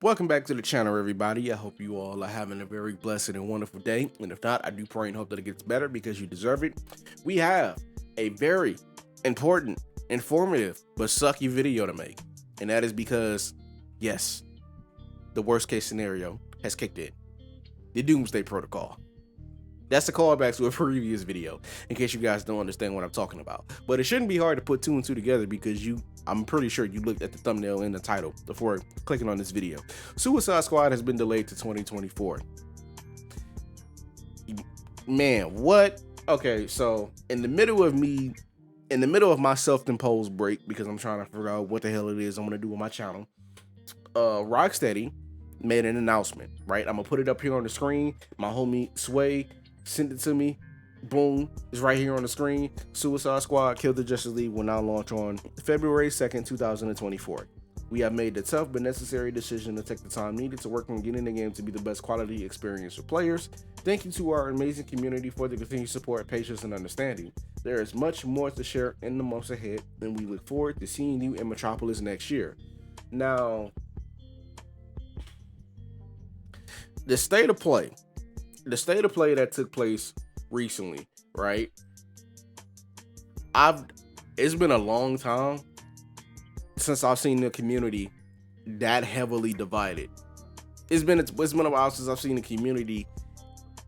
Welcome back to the channel, everybody. I hope you all are having a very blessed and wonderful day. And if not, I do pray and hope that it gets better because you deserve it. We have a very important, informative, but sucky video to make. And that is because, yes, the worst case scenario has kicked in. The Doomsday Protocol. That's a callback to a previous video, in case you guys don't understand what I'm talking about. But it shouldn't be hard to put two and two together because I'm pretty sure you looked at the thumbnail and the title before clicking on this video. Suicide Squad has been delayed to 2024. Man, what? Okay, so in the middle of my self-imposed break, because I'm trying to figure out what the hell it is I'm gonna do with my channel, Rocksteady made an announcement, right? I'm gonna put it up here on the screen. My homie Sway sent it to me. Boom, it's right here on the screen. Suicide Squad Kill the Justice League will now launch on February 2nd, 2024. We have made the tough but necessary decision to take the time needed to work on getting the game to be the best quality experience for players. Thank you to our amazing community for the continued support, patience, and understanding. There is much more to share in the months ahead, and we look forward to seeing you in Metropolis next year. Now, the state of play that took place recently, right? It's been a long time since I've seen the community that heavily divided. It's been a while since I've seen the community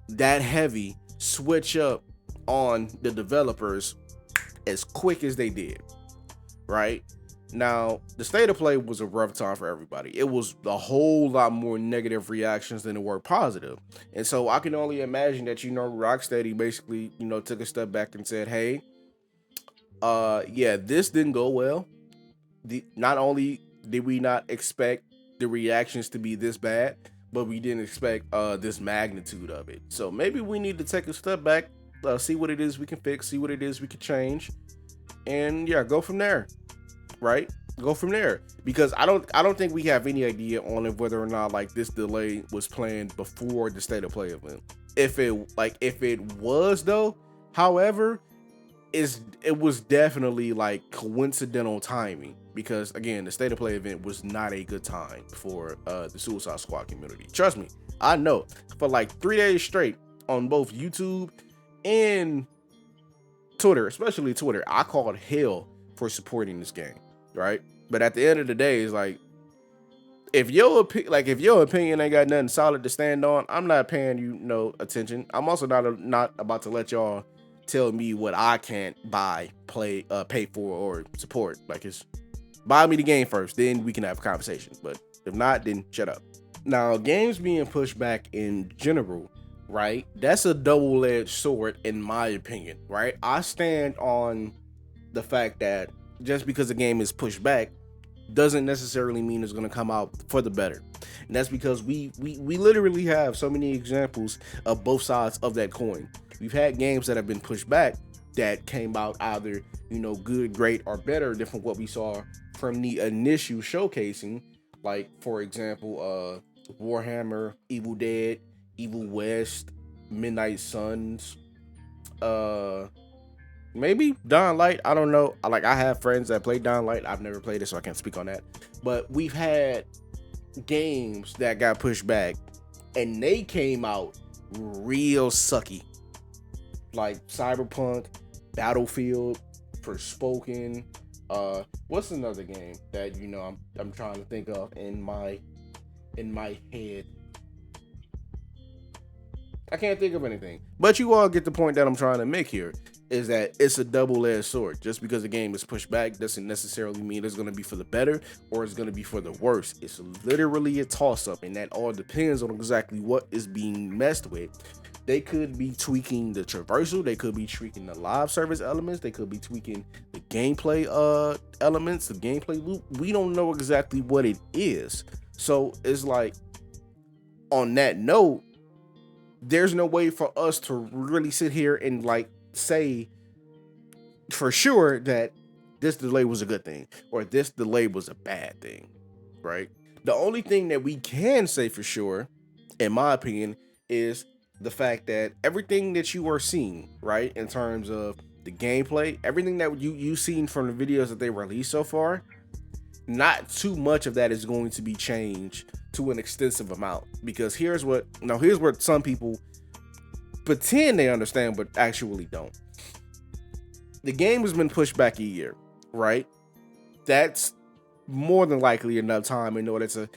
that heavy switch up on the developers as quick as they did, right? Now, the state of play was a rough time for everybody. It was a whole lot more negative reactions than it were positive. And so I can only imagine that, Rocksteady basically, took a step back and said, hey, this didn't go well. Not only did we not expect the reactions to be this bad, but we didn't expect this magnitude of it. So maybe we need to take a step back, see what it is we can fix, see what it is we can change, and go from there. Right, go from there, because I don't think we have any idea on whether or not this delay was planned before the state of play event. If it was though, however, it was definitely coincidental timing, because again, the state of play event was not a good time for the Suicide Squad community. Trust me, I know. For 3 days straight on both YouTube and Twitter, especially Twitter, I called hell for supporting this game, right? But at the end of the day, it's if your opinion ain't got nothing solid to stand on, I'm not paying you no attention. I'm also not about to let y'all tell me what I can't buy, pay for, or support. It's buy me the game first, then we can have a conversation. But if not, then shut up. Now, games being pushed back in general, right? That's a double-edged sword in my opinion, right? I stand on the fact that just because a game is pushed back doesn't necessarily mean it's going to come out for the better. And that's because we literally have so many examples of both sides of that coin. We've had games that have been pushed back that came out either, good, great, or better than from what we saw from the initial showcasing. For example, Warhammer, Evil Dead, Evil West, Midnight Suns, maybe Dying Light. I don't know. I have friends that play Dying Light. I've never played it, so I can't speak on that. But we've had games that got pushed back, and they came out real sucky. Cyberpunk, Battlefield, Forspoken. What's another game that I'm trying to think of in my head? I can't think of anything. But you all get the point that I'm trying to make here, is that it's a double-edged sword. Just because a game is pushed back doesn't necessarily mean it's going to be for the better or it's going to be for the worse. It's literally a toss-up, and that all depends on exactly what is being messed with. They could be tweaking the traversal, they could be tweaking the live service elements, they could be tweaking the gameplay elements, the gameplay loop. We don't know exactly what it is. So it's on that note, there's no way for us to really sit here and say for sure that this delay was a good thing or this delay was a bad thing, right? The only thing that we can say for sure, in my opinion, is the fact that everything that you are seeing, right, in terms of the gameplay, everything that you've seen from the videos that they released so far, not too much of that is going to be changed to an extensive amount. Because here's what some people pretend they understand but actually don't. The game has been pushed back a year, right? That's more than likely enough time in order to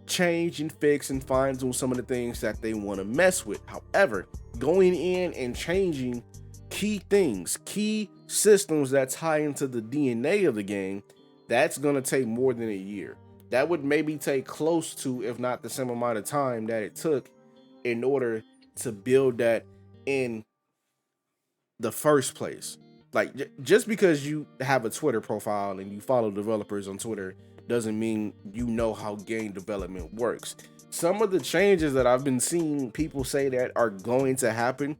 change and fix and fine tune some of the things that they want to mess with. However, going in and changing key things, key systems that tie into the DNA of the game, that's going to take more than a year. That would maybe take close to, if not the same amount of time that it took in order to build that in the first place. Like, just because you have a Twitter profile and you follow developers on Twitter doesn't mean you know how game development works. Some of the changes that I've been seeing people say that are going to happen,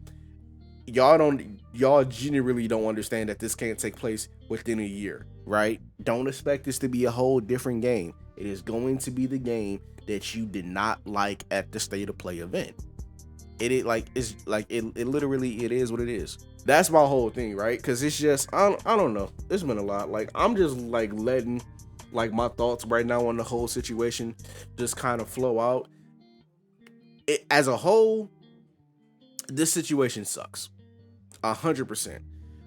y'all genuinely don't understand that this can't take place within a year, right? Don't expect this to be a whole different game. It is going to be the game that you did not like at the State of Play event. It literally it is what it is. That's my whole thing, right? Because it's just I don't know. It's been a lot. Like, I'm just like letting like my thoughts right now on the whole situation just kind of flow out. It, as a whole, this situation sucks. 100%.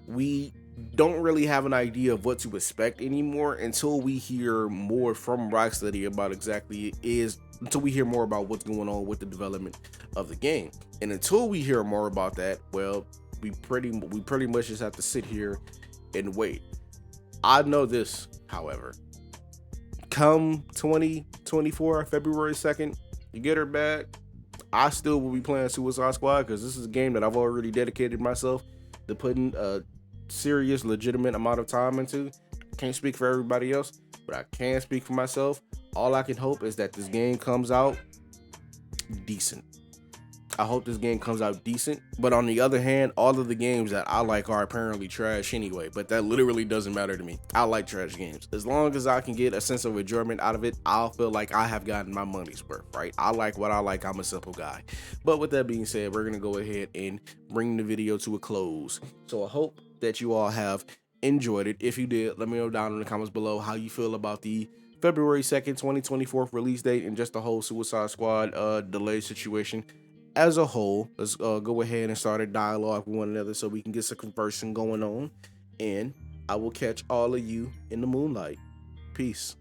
We don't really have an idea of what to expect anymore until we hear more from Rocksteady about until we hear more about what's going on with the development of the game. And until we hear more about that, well, we pretty much just have to sit here and wait. I know this, however. Come 2024, February 2nd, you get her back, I still will be playing Suicide Squad because this is a game that I've already dedicated myself to putting a serious, legitimate amount of time into. Can't speak for everybody else, but I can speak for myself. All I can hope is that this game comes out decent. I hope this game comes out decent. But on the other hand, all of the games that I like are apparently trash anyway. But that literally doesn't matter to me. I like trash games. As long as I can get a sense of enjoyment out of it, I'll feel like I have gotten my money's worth, right? I like what I like. I'm a simple guy. But with that being said, we're going to go ahead and bring the video to a close. So I hope that you all have enjoyed it. If you did, let me know down in the comments below how you feel about the February 2nd, 2024 release date and just the whole Suicide Squad delay situation. As a whole, let's go ahead and start a dialogue with one another so we can get some conversing going on. And I will catch all of you in the moonlight. Peace.